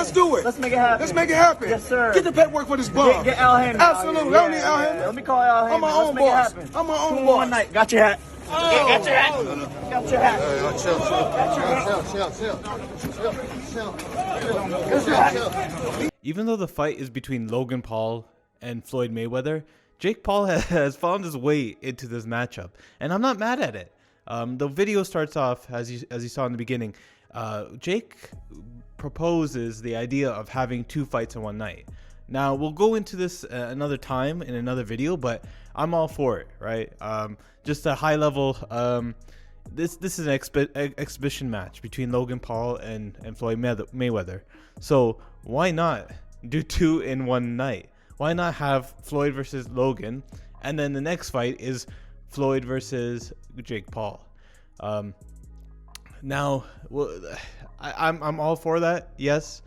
Let's do it. Let's make it happen. Let's make it happen. Yes, sir. Get the paperwork for this bum. Get Al Heyman. Absolutely. I don't need Al Heyman. Let me call Al Heyman. I'm my own boss. I'm my own boss. One night. Got your hat. Got your hat. Got your hat. Chill. Even though the fight is between Logan Paul and Floyd Mayweather, Jake Paul has found his way into this matchup, and I'm not mad at it. The video starts off, as you saw in the beginning, Jake proposes the idea of having 2 fights in one night. Now, we'll go into this another time in another video, but I'm all for it, right? Just a high level, this is an exhibition match between Logan Paul and Floyd Mayweather. So why not do 2 in one night? Why not have Floyd versus Logan, and then the next fight is Floyd versus Jake Paul? Now, well, I'm all for that. Yes,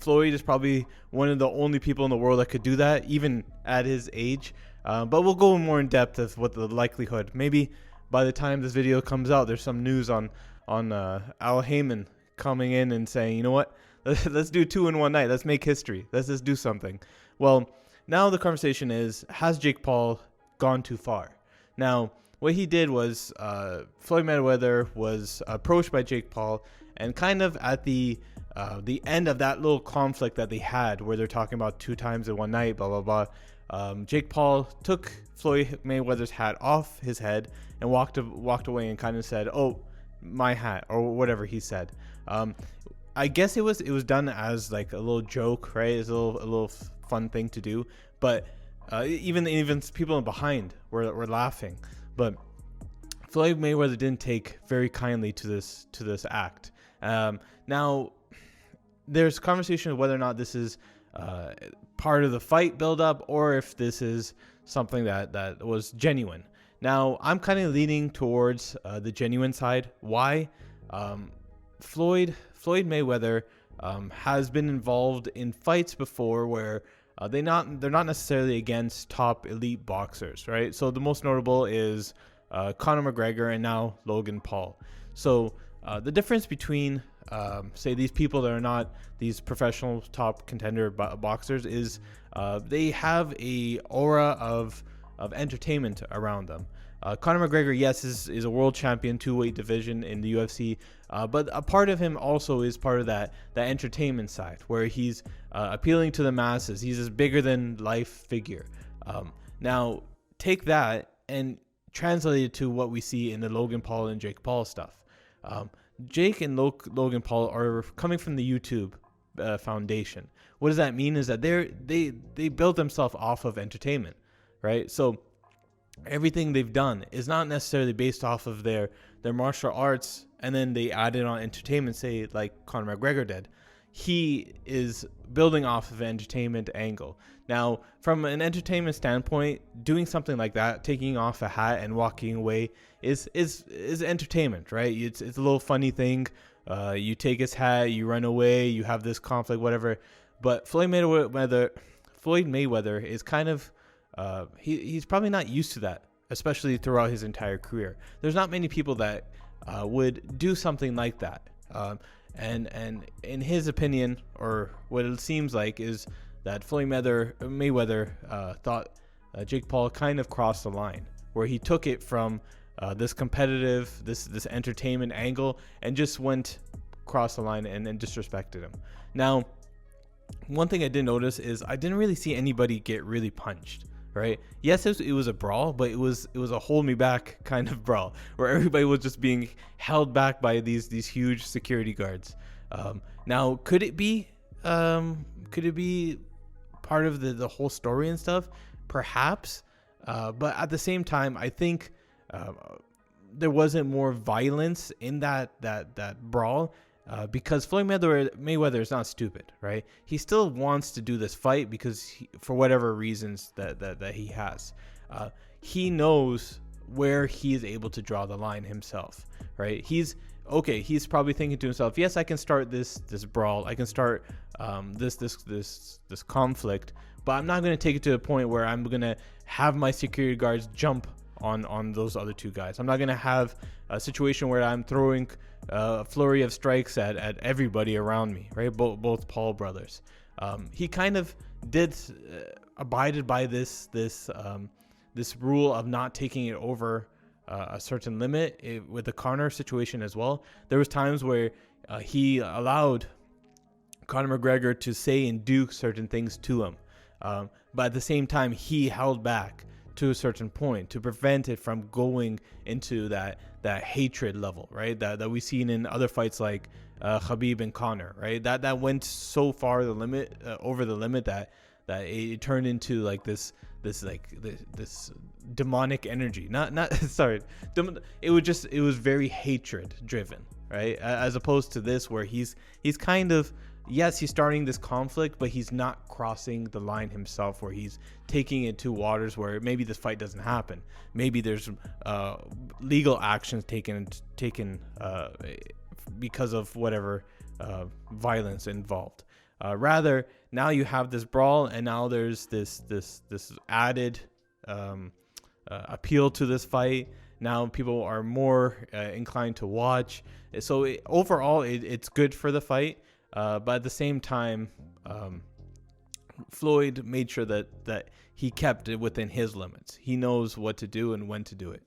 Floyd is probably one of the only people in the world that could do that, even at his age. But we'll go more in depth of what the likelihood. Maybe by the time this video comes out, there's some news on Al Heyman coming in and saying, you know what, let's do 2 in one night. Let's make history. Let's just do something. Well, now the conversation is, has Jake Paul gone too far? Now, what he did was Floyd Mayweather was approached by Jake Paul, and kind of at the end of that little conflict that they had, where they're talking about 2 times in one night, blah, blah, blah, Jake Paul took Floyd Mayweather's hat off his head and walked away and kind of said, "Oh, my hat," or whatever he said. I guess it was done as like a little joke, right? It's a little fun thing to do, but even people behind were laughing. But Floyd Mayweather didn't take very kindly to this act. Now, there's conversation of whether or not this is part of the fight buildup, or if this is something that was genuine. Now, I'm kind of leaning towards the genuine side. Why? Floyd Mayweather has been involved in fights before where they're not necessarily against top elite boxers, right? So the most notable is Conor McGregor and now Logan Paul. So the difference between say these people that are not these professional top contender boxers is they have a aura of entertainment around them. Conor McGregor, yes, is a world champion 2-weight division in the UFC, but a part of him also is part of that entertainment side, where he's appealing to the masses. He's this bigger than life figure. Now, take that and translate it to what we see in the Logan Paul and Jake Paul stuff. Jake and Logan Paul are coming from the YouTube foundation. What does that mean? Is that they build themselves off of entertainment, right? So everything they've done is not necessarily based off of their martial arts, and then they added on entertainment, say like Conor McGregor did. He is building off of an entertainment angle. Now, from an entertainment standpoint, doing something like that, taking off a hat and walking away, is entertainment, right? It's a little funny thing. You take his hat, you run away, you have this conflict, whatever. But Floyd Mayweather is kind of he's probably not used to that, especially throughout his entire career. There's not many people that would do something like that. And in his opinion, or what it seems like, is that Floyd Mayweather thought Jake Paul kind of crossed the line, where he took it from this competitive, this entertainment angle, and just went across the line and disrespected him. Now, one thing I did notice is I didn't really see anybody get really punched. Right? Yes, it was a brawl, but it was a hold me back kind of brawl, where everybody was just being held back by these huge security guards. Now, could it be part of the whole story and stuff? Perhaps, but at the same time, I think there wasn't more violence in that brawl. Because Floyd Mayweather is not stupid, right? He still wants to do this fight because for whatever reasons that he has. He knows where he is able to draw the line himself, right? He's probably thinking to himself, yes, I can start this brawl. I can start this conflict, but I'm not going to take it to a point where I'm going to have my security guards jump on those other 2 guys. I'm not going to have a situation where I'm throwing a flurry of strikes at everybody around me, right? Both Paul brothers. He kind of abided by this rule of not taking it over a certain limit with the Conor situation as well. There was times where he allowed Conor McGregor to say and do certain things to him, but at the same time he held back to a certain point to prevent it from going into that hatred level, right? That we've seen in other fights like Khabib and Conor, right? That went so far over the limit that it turned into like this demonic energy. It was very hatred driven, right? As opposed to this where he's kind of, yes, he's starting this conflict, but he's not crossing the line himself where he's taking it to waters where maybe this fight doesn't happen. Maybe there's legal actions taken because of whatever violence involved. Rather, now you have this brawl, and now there's this added appeal to this fight. Now people are more inclined to watch. So overall, it's good for the fight. But at the same time, Floyd made sure that he kept it within his limits. He knows what to do and when to do it.